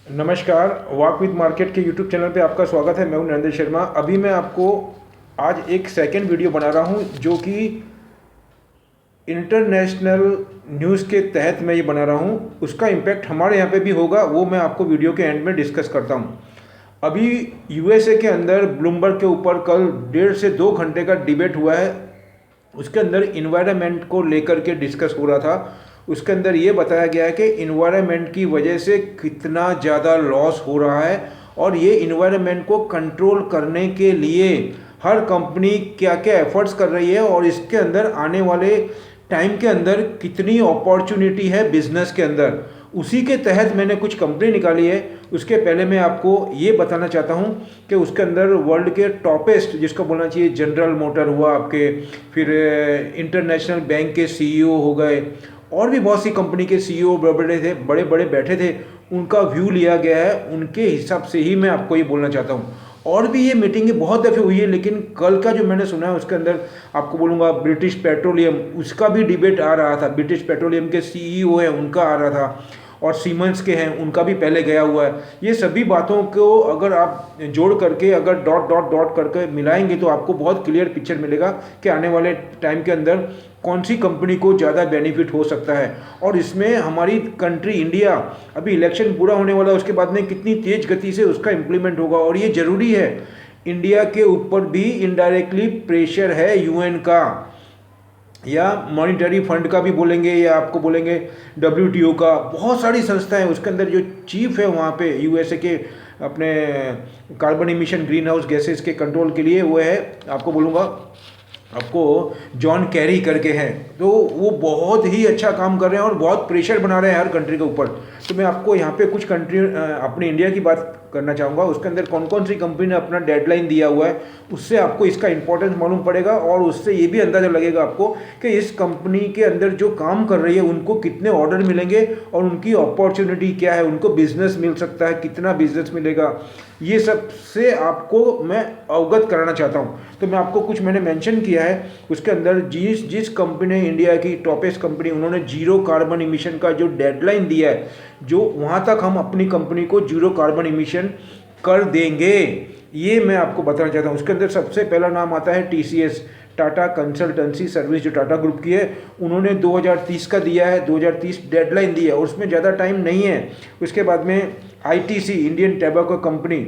नमस्कार। Walk with market के YouTube channel पे आपका स्वागत है। मैं हूं नरेंद्र शर्मा। अभी मैं आपको आज एक सेकंड वीडियो बना रहा हूं जो कि इंटरनेशनल न्यूज़ के तहत मैं ये बना रहा हूं। उसका इम्पैक्ट हमारे यहाँ पे भी होगा, वो मैं आपको वीडियो के एंड में डिस्कस करता हूं। अभी यूएसए के अंदर ब्लूमबर्ग के ऊपर कल 1.5 से 2 घंटे का डिबेट हुआ है। उसके अंदर इन्वायरमेंट को लेकर के डिस्कस हो रहा था। उसके अंदर ये बताया गया है कि इन्वायरमेंट की वजह से कितना ज़्यादा लॉस हो रहा है और ये इन्वायरमेंट को कंट्रोल करने के लिए हर कंपनी क्या क्या एफर्ट्स कर रही है और इसके अंदर आने वाले टाइम के अंदर कितनी अपॉर्चुनिटी है बिजनेस के अंदर। उसी के तहत मैंने कुछ कंपनी निकाली है। उसके पहले मैं आपको ये बताना चाहता हूँ कि उसके अंदर वर्ल्ड के टॉपेस्ट जिसको बोलना चाहिए जनरल मोटर हुआ आपके, फिर इंटरनेशनल बैंक के सीईओ हो गए और भी बहुत सी कंपनी के सीईओ बड़े बड़े बैठे थे, उनका व्यू लिया गया है। उनके हिसाब से ही मैं आपको ये बोलना चाहता हूँ। और भी ये मीटिंगें बहुत दफ़े हुई है, लेकिन कल का जो मैंने सुना है उसके अंदर आपको बोलूँगा ब्रिटिश पेट्रोलियम उसका भी डिबेट आ रहा था। ब्रिटिश पेट्रोलियम के सीईओ है उनका आ रहा था और सीमेंस के हैं उनका भी पहले गया हुआ है। ये सभी बातों को अगर आप जोड़ करके अगर डॉट डॉट डॉट करके मिलाएंगे तो आपको बहुत क्लियर पिक्चर मिलेगा कि आने वाले टाइम के अंदर कौन सी कंपनी को ज़्यादा बेनिफिट हो सकता है। और इसमें हमारी कंट्री इंडिया, अभी इलेक्शन पूरा होने वाला है, उसके बाद में कितनी तेज गति से उसका इम्प्लीमेंट होगा और ये ज़रूरी है। इंडिया के ऊपर भी इनडायरेक्टली प्रेशर है यूएन का या मॉनिटरी फंड का भी बोलेंगे या आपको बोलेंगे डब्ल्यूटीओ का। बहुत सारी संस्थाएं उसके अंदर जो चीफ है वहाँ पे यूएसए के अपने carbon emission green house gases के कंट्रोल के लिए वो है, आपको बोलूँगा आपको जॉन कैरी करके हैं। तो वो बहुत ही अच्छा काम कर रहे हैं और बहुत प्रेशर बना रहे हैं हर कंट्री के ऊपर। तो मैं आपको यहाँ पे कुछ कंट्री अपनी इंडिया की बात करना चाहूँगा। उसके अंदर कौन कौन सी कंपनी ने अपना डेडलाइन दिया हुआ है, उससे आपको इसका इंपॉर्टेंस मालूम पड़ेगा और उससे ये भी अंदाज़ा लगेगा आपको कि इस कंपनी के अंदर जो काम कर रही है उनको कितने ऑर्डर मिलेंगे और उनकी अपॉर्चुनिटी क्या है, उनको बिजनेस मिल सकता है, कितना बिजनेस मिलेगा। ये सब से आपको मैं अवगत कराना चाहता हूँ। तो मैं आपको कुछ मैंने मेंशन किया है उसके अंदर जिस कंपनी ने, इंडिया की टॉपेस्ट कंपनी, उन्होंने जीरो कार्बन इमिशन का जो डेडलाइन दिया है, जो वहाँ तक हम अपनी कंपनी को जीरो कार्बन इमिशन कर देंगे, ये मैं आपको बताना चाहता हूँ। उसके अंदर सबसे पहला नाम आता है टीसीएस, टाटा कंसल्टेंसी सर्विस, जो टाटा ग्रुप की है। उन्होंने 2030 का दिया है, 2030 डेडलाइन दी है और उसमें ज़्यादा टाइम नहीं है। उसके बाद में आईटीसी, इंडियन टैबाको कंपनी,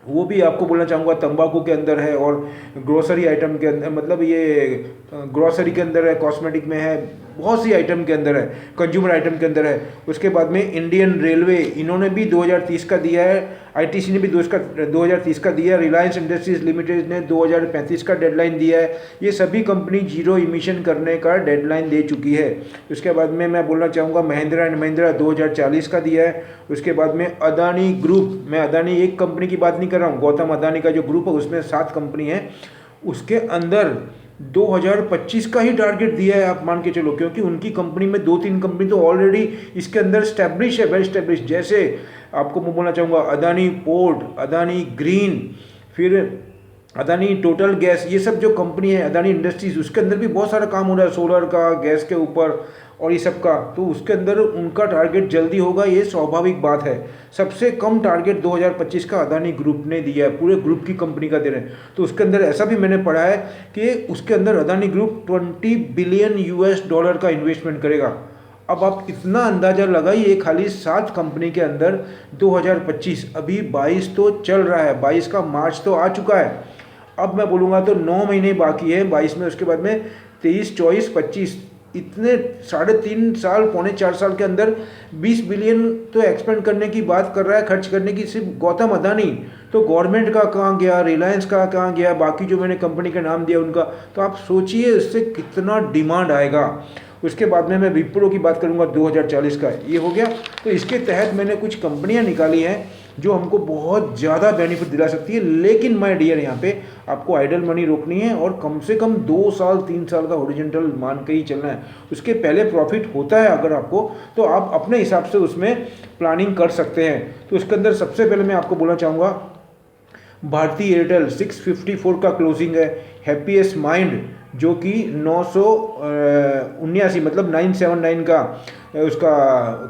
वो भी आपको बोलना चाहूँगा तंबाकू के अंदर है और ग्रोसरी आइटम के अंदर, मतलब ये ग्रोसरी के अंदर है, कॉस्मेटिक में है, बहुत सी आइटम के अंदर है, कंज्यूमर आइटम के अंदर है। उसके बाद में इंडियन रेलवे, इन्होंने भी 2030 का दिया है। आईटीसी ने भी 2030 का दिया है। रिलायंस इंडस्ट्रीज लिमिटेड ने 2035 का डेडलाइन दिया है। ये सभी कंपनी जीरो इमिशन करने का डेडलाइन दे चुकी है। उसके बाद में मैं बोलना चाहूँगा महिंद्रा एंड महिंद्रा 2040 का दिया है। उसके बाद में अदानी ग्रुप, मैं अदानी एक कंपनी की बात नहीं कर रहा हूँ, गौतम अदानी का जो ग्रुप है उसमें 7 कंपनी है, उसके अंदर 2025 का ही टारगेट दिया है, आप मान के चलो। क्योंकि उनकी कंपनी में 2-3 कंपनी तो ऑलरेडी इसके अंदर स्टैब्लिश है, वेल स्टैब्लिश। जैसे आपको मैं बोलना चाहूँगा अदानी पोर्ट, अदानी ग्रीन, फिर अदानी टोटल गैस, ये सब जो कंपनी है, अदानी इंडस्ट्रीज, उसके अंदर भी बहुत सारा काम हो रहा है, सोलर का, गैस के ऊपर और ये सब का। तो उसके अंदर उनका टारगेट जल्दी होगा, ये स्वाभाविक बात है। सबसे कम टारगेट 2025 का अदानी ग्रुप ने दिया है, पूरे ग्रुप की कंपनी का दे रहे हैं। तो उसके अंदर ऐसा भी मैंने पढ़ा है कि उसके अंदर अदानी ग्रुप $20 बिलियन का इन्वेस्टमेंट करेगा। अब आप इतना अंदाज़ा लगाइए, खाली 7 कंपनी के अंदर 2025, अभी 22 तो चल रहा है, 22 का मार्च तो आ चुका है। अब मैं बोलूँगा तो 9 महीने बाकी है 22 में। उसके बाद में 23, 24, 25, इतने 3.5 साल, पौने 4 साल के अंदर 20 बिलियन तो एक्सपेंड करने की बात कर रहा है, खर्च करने की, सिर्फ गौतम अदानी। तो गवर्नमेंट का कहाँ गया, रिलायंस का कहाँ गया, बाकी जो मैंने कंपनी का नाम दिया उनका। तो आप सोचिए इससे कितना डिमांड आएगा। उसके बाद में मैं विप्रो की बात करूंगा 2040 का, ये हो गया। तो इसके तहत मैंने कुछ कंपनियां निकाली हैं जो हमको बहुत ज़्यादा बेनिफिट दिला सकती है। लेकिन माय डियर, यहाँ पे आपको आइडल मनी रोकनी है और कम से कम 2 साल 3 साल का हॉरिजॉन्टल मान के ही चलना है। उसके पहले प्रॉफिट होता है अगर आपको, तो आप अपने हिसाब से उसमें प्लानिंग कर सकते हैं। तो इसके अंदर सबसे पहले मैं आपको बोलना चाहूँगा भारती एयरटेल 654 का क्लोजिंग है। हैप्पीएस्ट माइंड जो कि 979 मतलब 979 का उसका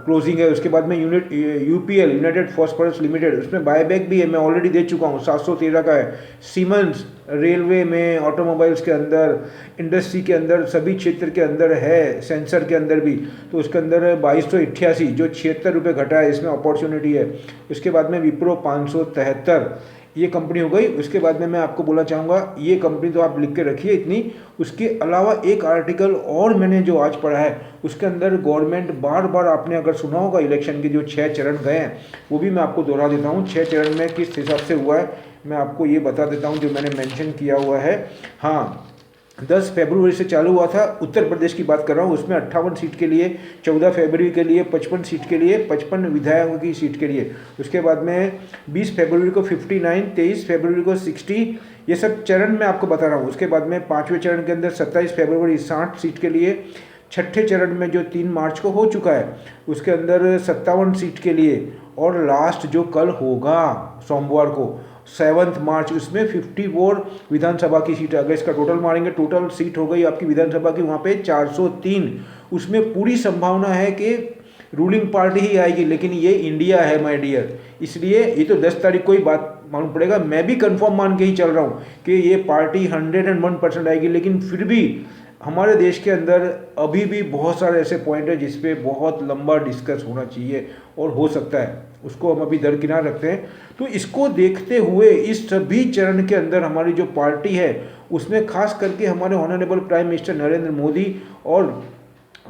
क्लोजिंग है। उसके बाद में यूपीएल यूनाइटेड फॉस्फोरस लिमिटेड, उसमें बायबैक भी है, मैं ऑलरेडी दे चुका हूँ, 713 का है। सीमेंस रेलवे में, ऑटोमोबाइल्स के अंदर, इंडस्ट्री के अंदर, सभी क्षेत्र के अंदर है, सेंसर के अंदर भी, तो उसके अंदर 2288 जो 76 रुपये घटा है, इसमें अपॉर्चुनिटी है। उसके बाद में विप्रो 573, ये कंपनी हो गई। उसके बाद में मैं आपको बोलना चाहूँगा, ये कंपनी तो आप लिख के रखिए इतनी। उसके अलावा एक आर्टिकल और मैंने जो आज पढ़ा है, उसके अंदर गवर्नमेंट बार बार, आपने अगर सुना होगा इलेक्शन के जो 6 चरण गए हैं, वो भी मैं आपको दोहरा देता हूँ। 6 चरण में किस हिसाब से हुआ है मैं आपको ये बता देता हूँ, जो मैंने मेंशन किया हुआ है। हाँ, 10 फरवरी से चालू हुआ था, उत्तर प्रदेश की बात कर रहा हूँ। उसमें 58 सीट के लिए, 14 फरवरी के लिए 55 सीट के लिए, 55 विधायकों की सीट के लिए। उसके बाद में 20 फरवरी को 59, 23 फरवरी को 60, ये सब चरण मैं आपको बता रहा हूँ। उसके बाद में 5वें चरण के अंदर 27 फरवरी 60 सीट के लिए, 6ठे चरण में जो 3 मार्च को हो चुका है, उसके अंदर 57 सीट के लिए, और लास्ट जो कल होगा सोमवार को 7 मार्च, उसमें 54 विधानसभा की सीट है। अगर इसका टोटल मारेंगे, टोटल सीट हो गई आपकी विधानसभा की वहाँ पे 403। उसमें पूरी संभावना है कि रूलिंग पार्टी ही आएगी, लेकिन ये इंडिया है माय डियर, इसलिए ये तो 10 तारीख को ही बात मालूम पड़ेगा। मैं भी कंफर्म मान के ही चल रहा हूँ कि ये पार्टी 101% आएगी, लेकिन फिर भी हमारे देश के अंदर अभी भी बहुत सारे ऐसे पॉइंट है जिस पे बहुत लंबा डिस्कस होना चाहिए और हो सकता है, उसको हम अभी दरकिनार रखते हैं। तो इसको देखते हुए इस सभी चरण के अंदर हमारी जो पार्टी है, उसमें खास करके हमारे honourable prime minister Narendra Modi और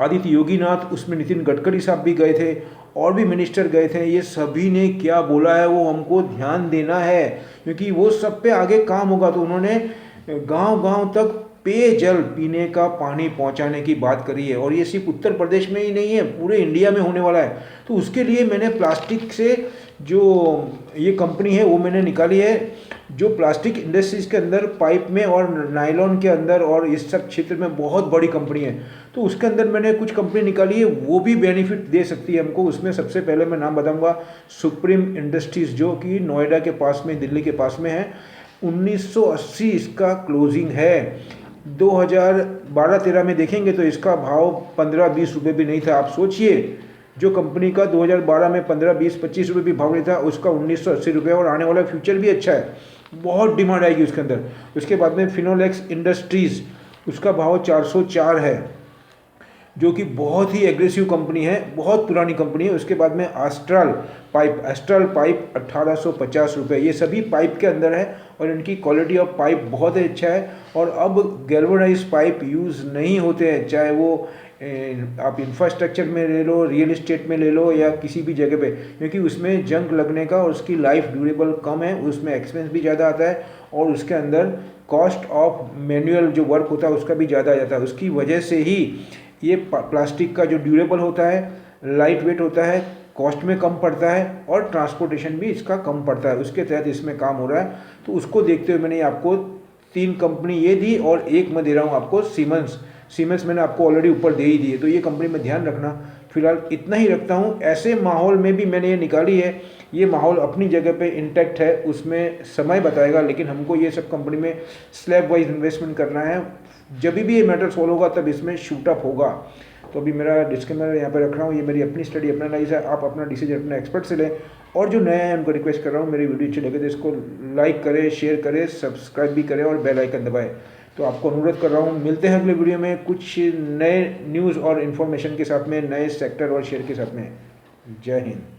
आदित्य योगीनाथ, उसमें नितिन गडकरी साहब भी गए थे और भी मिनिस्टर गए थे, ये सभी ने क्या बोला है वो हमको ध्यान देना है, क्योंकि वो सब पे आगे काम होगा। तो उन्होंने गांव-गांव तक पेयजल, पीने का पानी पहुंचाने की बात करी है, और ये सिर्फ उत्तर प्रदेश में ही नहीं है, पूरे इंडिया में होने वाला है। तो उसके लिए मैंने प्लास्टिक से जो ये कंपनी है वो मैंने निकाली है, जो प्लास्टिक इंडस्ट्रीज़ के अंदर पाइप में और नायलॉन के अंदर और इस सब क्षेत्र में बहुत बड़ी कंपनी है। तो उसके अंदर मैंने कुछ कंपनी निकाली है, वो भी बेनिफिट दे सकती है हमको। उसमें सबसे पहले मैं नाम बताऊंगा सुप्रीम इंडस्ट्रीज़, जो कि नोएडा के पास में, दिल्ली के पास में है। 1980 इसका क्लोजिंग है। 2012-13 में देखेंगे तो इसका भाव 15-20 रुपये भी नहीं था। आप सोचिए, जो कंपनी का 2012 में 15-20-25 रुपये भी भाव नहीं था, उसका 1980 रुपये, और आने वाला फ्यूचर भी अच्छा है, बहुत डिमांड आएगी उसके अंदर। उसके बाद में फिनोलेक्स इंडस्ट्रीज़, उसका भाव 404 है, जो कि बहुत ही एग्रेसिव कंपनी है, बहुत पुरानी कंपनी है। उसके बाद में एस्ट्रल पाइप 1850 रुपये, ये सभी पाइप के अंदर है, और इनकी क्वालिटी ऑफ पाइप बहुत ही अच्छा है। और अब गैल्वेनाइज पाइप यूज़ नहीं होते हैं, चाहे वो आप इंफ्रास्ट्रक्चर में ले लो, रियल एस्टेट में ले लो, या किसी भी जगह पे, क्योंकि उसमें जंग लगने का और उसकी लाइफ ड्यूरेबल कम है, उसमें एक्सपेंस भी ज़्यादा आता है, और उसके अंदर कॉस्ट ऑफ मैनुअल जो वर्क होता है उसका भी ज़्यादा आ जाता है। उसकी वजह से ही ये प्लास्टिक का जो ड्यूरेबल होता है, लाइट वेट होता है, कॉस्ट में कम पड़ता है, और ट्रांसपोर्टेशन भी इसका कम पड़ता है। उसके तहत इसमें काम हो रहा है। तो उसको देखते हुए मैंने आपको 3 कंपनी ये दी, और एक मैं दे रहा हूँ आपको सीमेंस मैंने आपको ऑलरेडी ऊपर दे ही दी है। तो ये कंपनी में ध्यान रखना। फिलहाल इतना ही रखता हूँ। ऐसे माहौल में भी मैंने ये निकाली है, ये माहौल अपनी जगह पे इंटैक्ट है, उसमें समय बताएगा, लेकिन हमको ये सब कंपनी में स्लैब वाइज इन्वेस्टमेंट करना है। जब भी ये मैटर सॉल्व होगा तब इसमें शूटअप होगा। तो अभी मेरा डिस्क्लेमर यहाँ पे रख रहा हूँ, ये मेरी अपनी स्टडी, अपना एनालिसिस है, आप अपना डिसीजन अपने एक्सपर्ट से लें। और जो नए हैं उनको रिक्वेस्ट कर रहा हूँ, मेरी वीडियो अच्छी लगे तो इसको लाइक करें, शेयर करें, सब्सक्राइब भी करें, और बेल आइकन दबाएं। तो आपको अनुरोध कर रहा हूँ, मिलते हैं अगले वीडियो में कुछ नए न्यूज़ और इन्फॉर्मेशन के साथ में, नए सेक्टर और शेयर के साथ में। जय हिंद।